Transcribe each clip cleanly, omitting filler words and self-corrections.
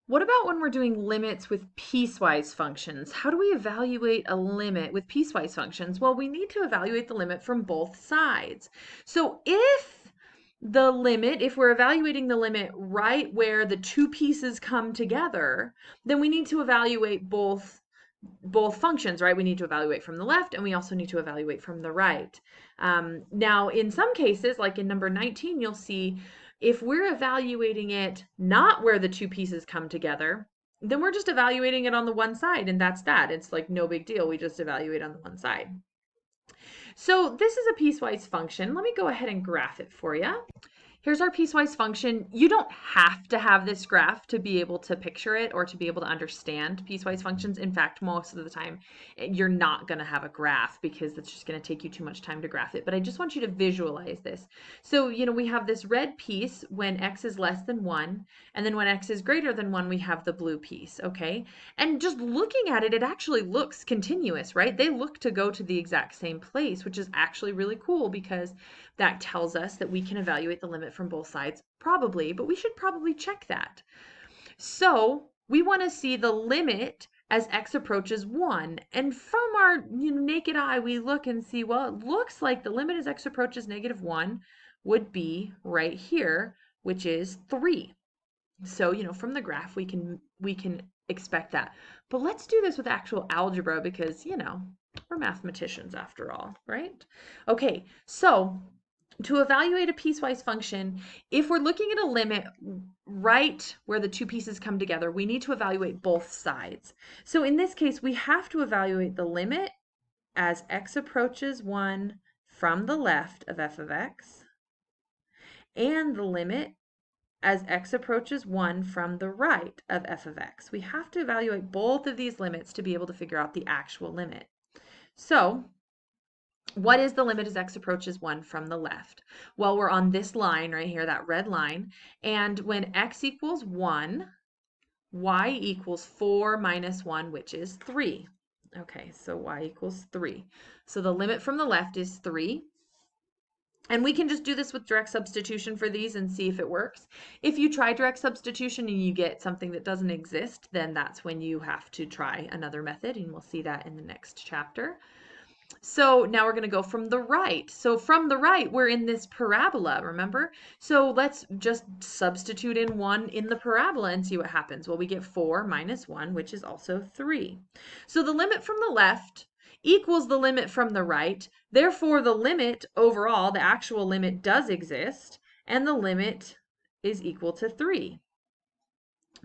What about when we're doing limits with piecewise functions? How do we evaluate a limit with piecewise functions? Well, we need to evaluate the limit from both sides. So if we're evaluating the limit right where the two pieces come together, then we need to evaluate both functions, right? We need to evaluate from the left and we also need to evaluate from the right. Now, in some cases, like in number 19, you'll see if we're evaluating it not where the two pieces come together, then we're just evaluating it on the one side and that's that. It's like no big deal. We just evaluate on the one side. So this is a piecewise function. Let me go ahead and graph it for you. Here's our piecewise function. You don't have to have this graph to be able to picture it or to be able to understand piecewise functions. In fact, most of the time, you're not going to have a graph because it's just going to take you too much time to graph it. But I just want you to visualize this. So, we have this red piece when x is less than 1, and then when x is greater than 1, we have the blue piece, okay? And just looking at it, it actually looks continuous, right? They look to go to the exact same place, which is actually really cool because that tells us that we can evaluate the limit from both sides, probably, but we should probably check that. So we want to see the limit as x approaches 1. And from our naked eye, we look and see, well, it looks like the limit as x approaches -1 would be right here, which is 3. So, from the graph, we can expect that. But let's do this with actual algebra because, we're mathematicians after all, right? Okay, so to evaluate a piecewise function, if we're looking at a limit right where the two pieces come together, we need to evaluate both sides. So in this case, we have to evaluate the limit as x approaches 1 from the left of f of x and the limit as x approaches 1 from the right of f of x. We have to evaluate both of these limits to be able to figure out the actual limit. So what is the limit as x approaches 1 from the left? Well, we're on this line right here, that red line. And when x equals 1, y equals 4 minus 1, which is 3. Okay, so y equals 3. So the limit from the left is 3. And we can just do this with direct substitution for these and see if it works. If you try direct substitution and you get something that doesn't exist, then that's when you have to try another method, and we'll see that in the next chapter. So now we're going to go from the right. So from the right, we're in this parabola, remember? So let's just substitute in 1 in the parabola and see what happens. Well, we get 4 minus 1, which is also 3. So the limit from the left equals the limit from the right. Therefore, the limit overall, the actual limit does exist, and the limit is equal to 3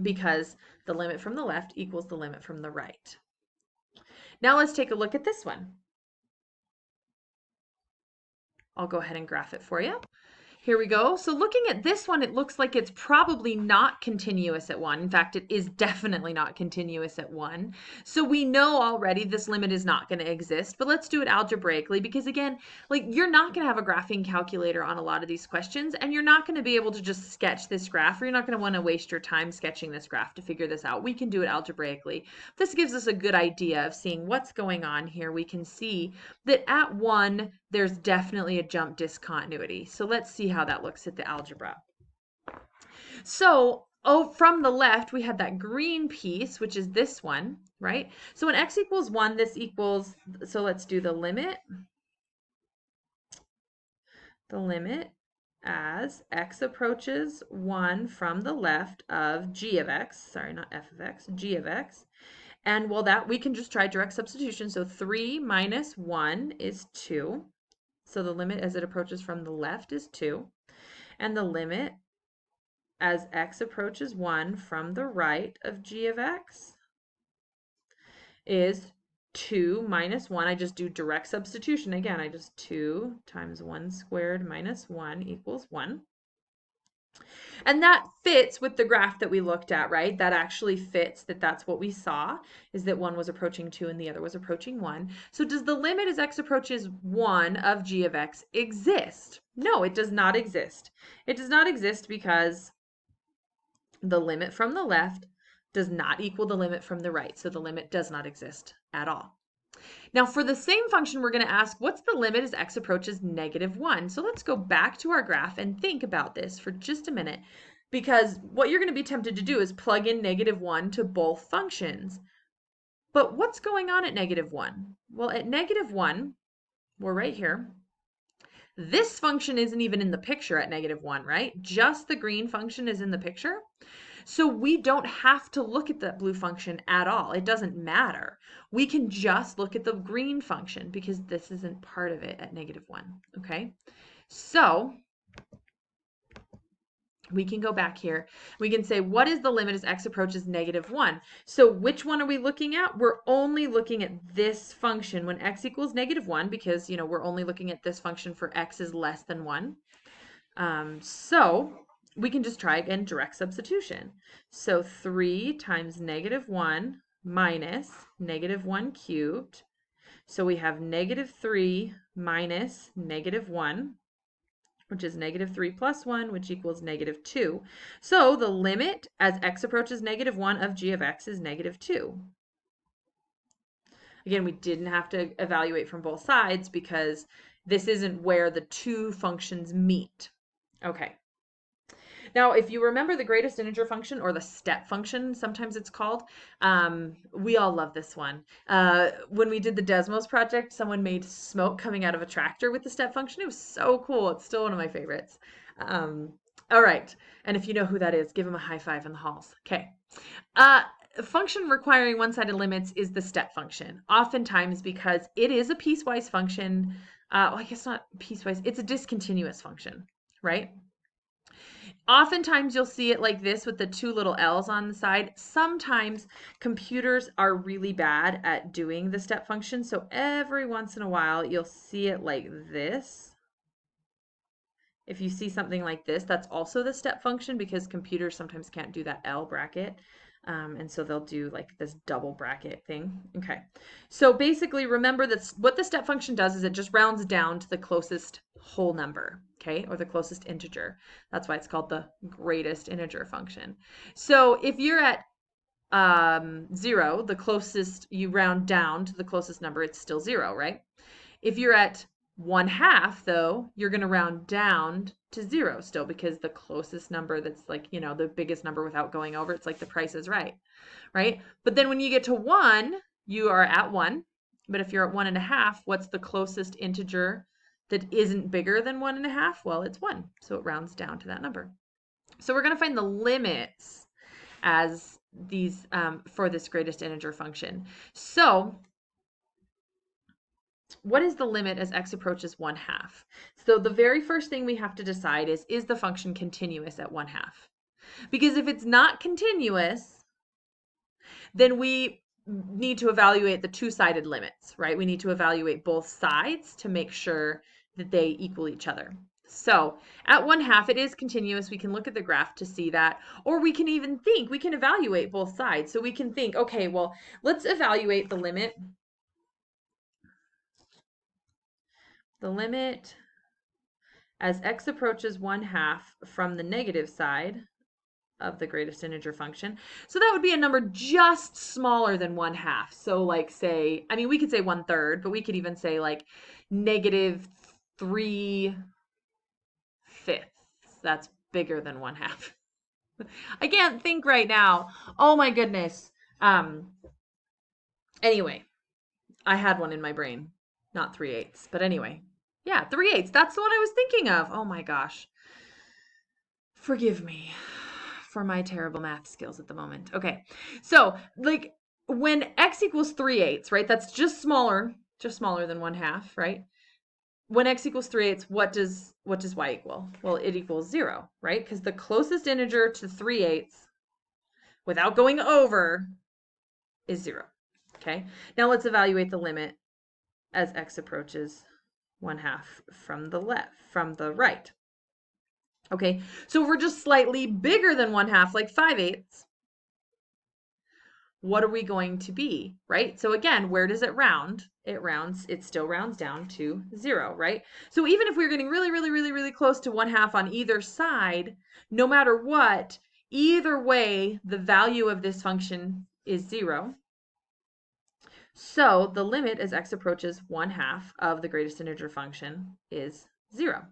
because the limit from the left equals the limit from the right. Now let's take a look at this one. I'll go ahead and graph it for you. Here we go. So looking at this one, it looks like it's probably not continuous at 1. In fact, it is definitely not continuous at 1. So we know already this limit is not going to exist, but let's do it algebraically because again, you're not going to have a graphing calculator on a lot of these questions, and you're not going to be able to just sketch this graph, or you're not going to want to waste your time sketching this graph to figure this out. We can do it algebraically. This gives us a good idea of seeing what's going on here. We can see that at 1, there's definitely a jump discontinuity. So let's see how that looks at the algebra. So from the left, we had that green piece, which is this one, right? So when x equals 1, this equals, so let's do the limit. The limit as x approaches 1 from the left of g of x, sorry, not f of x, g of x. And well, that we can just try direct substitution. So 3 minus 1 is 2. So the limit as it approaches from the left is 2. And the limit as x approaches 1 from the right of g of x is 2 minus 1. I just do direct substitution. Again, I just 2 times 1 squared minus 1 equals 1. And that fits with the graph that we looked at, right? That actually fits, that's what we saw, is that one was approaching 2 and the other was approaching 1. So does the limit as x approaches 1 of g of x exist? No, it does not exist. It does not exist because the limit from the left does not equal the limit from the right. So the limit does not exist at all. Now for the same function, we're going to ask, what's the limit as x approaches -1? So let's go back to our graph and think about this for just a minute. because what you're going to be tempted to do is plug in -1 to both functions. But what's going on at -1? Well, at -1, we're right here. This function isn't even in the picture at -1, right? Just the green function is in the picture. So we don't have to look at that blue function at all. It doesn't matter. We can just look at the green function because this isn't part of it at -1, okay? So we can go back here. We can say, what is the limit as x approaches -1? So which one are we looking at? We're only looking at this function when x equals -1 because, you know, we're only looking at this function for x is less than 1. So we can just try again direct substitution. So 3 times -1 minus -1 cubed. So we have -3 minus -1, which is -3 plus 1, which equals -2. So the limit as x approaches -1 of g of x is -2. Again, we didn't have to evaluate from both sides because this isn't where the two functions meet. Okay. Now, if you remember the greatest integer function, or the step function, sometimes it's called, we all love this one. When we did the Desmos project, someone made smoke coming out of a tractor with the step function. It was so cool. It's still one of my favorites. All right. And if you know who that is, give him a high five in the halls. Okay. Function requiring one-sided limits is the step function, oftentimes because it is a piecewise function. Well, I guess not piecewise. It's a discontinuous function, right? Oftentimes you'll see it like this with the two little L's on the side. Sometimes computers are really bad at doing the step function, so every once in a while you'll see it like this. If you see something like this, that's also the step function because computers sometimes can't do that L bracket. And so they'll do like this double bracket thing. Okay, so basically remember that what the step function does is it just rounds down to the closest whole number, okay, or the closest integer. That's why it's called the greatest integer function. So if you're at 0, the closest, you round down to the closest number, it's still 0, right? If you're at 1/2, though, you're going to round down to 0 still because the closest number that's like, you know, the biggest number without going over, it's like the Price is Right, right? But then when you get to 1, you are at 1. But if you're at 1/2, what's the closest integer that isn't bigger than 1/2? Well, it's 1. So it rounds down to that number. So we're going to find the limits as these for this greatest integer function. So what is the limit as x approaches 1/2? So the very first thing we have to decide is the function continuous at 1/2? Because if it's not continuous, then we need to evaluate the two-sided limits, right? We need to evaluate both sides to make sure that they equal each other. So at 1/2, it is continuous. We can look at the graph to see that, or we can even think, we can evaluate both sides. So we can think, okay, well, let's evaluate the limit. The limit as x approaches 1/2 from the negative side of the greatest integer function. So that would be a number just smaller than 1/2. So like say, I mean, we could say 1/3, but we could even say like -3/5. That's bigger than 1/2. I can't think right now. Oh my goodness. Anyway, I had one in my brain, not 3/8, but anyway. Yeah, 3/8. That's the one I was thinking of. Oh my gosh. Forgive me for my terrible math skills at the moment. Okay. So, like when x equals 3/8, right? That's just smaller than 1/2, right? When x equals 3/8, what does y equal? Well, it equals 0, right? Because the closest integer to 3/8 without going over is 0. Okay. Now let's evaluate the limit as x approaches 1/2 from the right. Okay, so if we're just slightly bigger than 1/2, like 5/8, what are we going to be, right? So again, where does it round? It still rounds down to 0, right? So even if we're getting really, really, really, really close to 1/2 on either side, no matter what, either way, the value of this function is 0. So the limit as x approaches 1/2 of the greatest integer function is 0.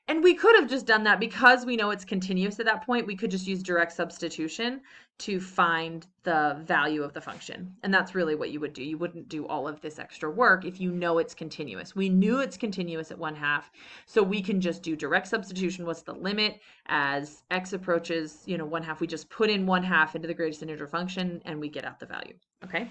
And we could have just done that because we know it's continuous at that point. We could just use direct substitution to find the value of the function. And that's really what you would do. You wouldn't do all of this extra work if you know it's continuous. We knew it's continuous at 1/2, so we can just do direct substitution. What's the limit as x approaches, 1/2? We just put in 1/2 into the greatest integer function and we get out the value, okay?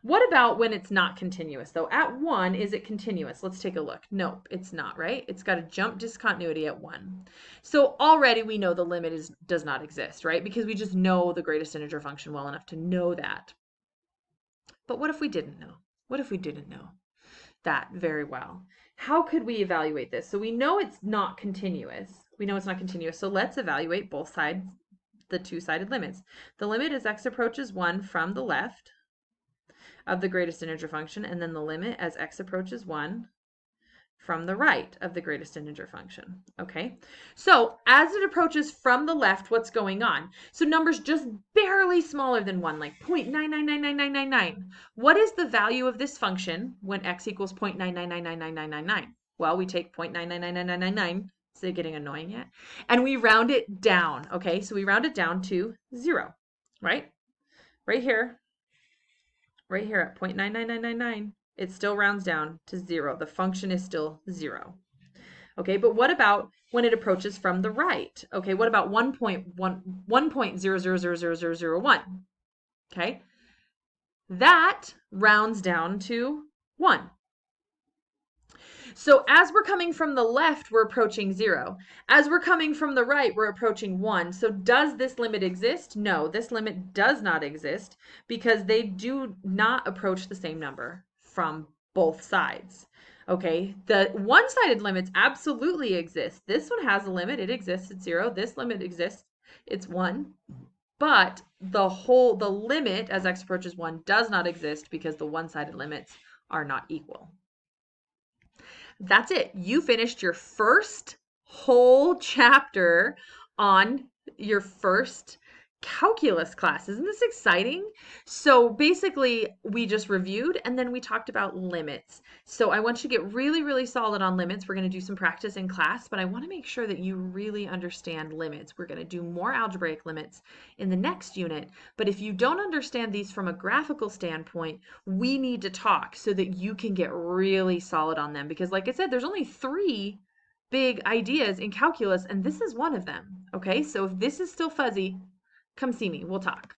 What about when it's not continuous, though? At 1, is it continuous? Let's take a look. Nope, it's not, right? It's got a jump discontinuity at 1. So already we know the limit does not exist, right? Because we just know the greatest integer function well enough to know that. But what if we didn't know? What if we didn't know that very well? How could we evaluate this? So we know it's not continuous. We know it's not continuous. So let's evaluate both sides, the two-sided limits. The limit as x approaches 1 from the left of the greatest integer function, and then the limit as x approaches 1 from the right of the greatest integer function, okay? So as it approaches from the left, what's going on? So numbers just barely smaller than 1, like 0.9999999. What is the value of this function when x equals 0.9999999? Well, we take 0.9999999, is it getting annoying yet? And we round it down, okay? So we round it down to 0, right? Right here at 0.99999, it still rounds down to 0. The function is still 0. Okay, but what about when it approaches from the right? Okay, what about 1.0000001? Okay, that rounds down to 1. So as we're coming from the left, we're approaching 0. As we're coming from the right, we're approaching 1. So does this limit exist? No, this limit does not exist because they do not approach the same number from both sides. Okay, the one-sided limits absolutely exist. This one has a limit, it exists at 0. This limit exists, it's 1. But the limit as x approaches 1 does not exist because the one-sided limits are not equal. That's it. You finished your first whole chapter on your first calculus class. Isn't this exciting? So basically, we just reviewed and then we talked about limits. So I want you to get really, really solid on limits. We're going to do some practice in class, but I want to make sure that you really understand limits. We're going to do more algebraic limits in the next unit. But if you don't understand these from a graphical standpoint, we need to talk so that you can get really solid on them. Because like I said, there's only 3 big ideas in calculus, and this is one of them. Okay, so if this is still fuzzy, come see me. We'll talk.